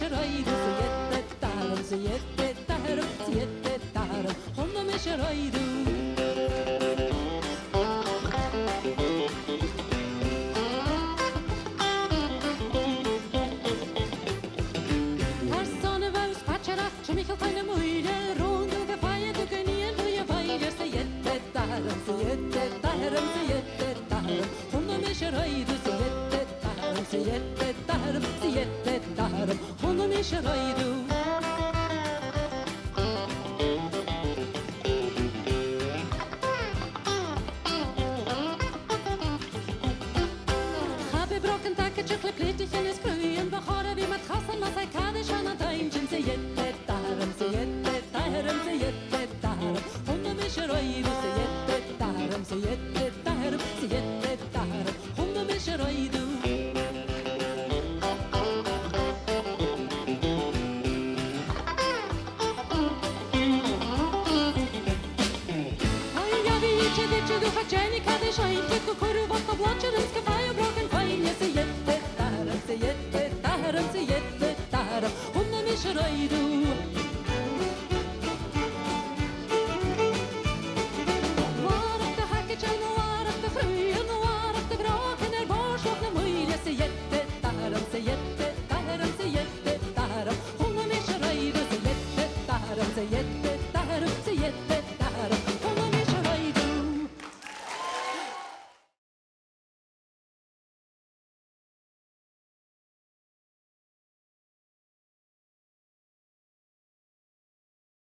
ride, ze jette darum, honda mich ride. Michael keine Müde, rund und gefeiert, du geniert, du ja weiter, ze jette darum, honda mich ride, ze jette darum, honda mich ride. Broken takke, chukle, plittig, en is grøyen, bahare, vi mat kassen, mas jeg kade, sjana, daimjen, ze jette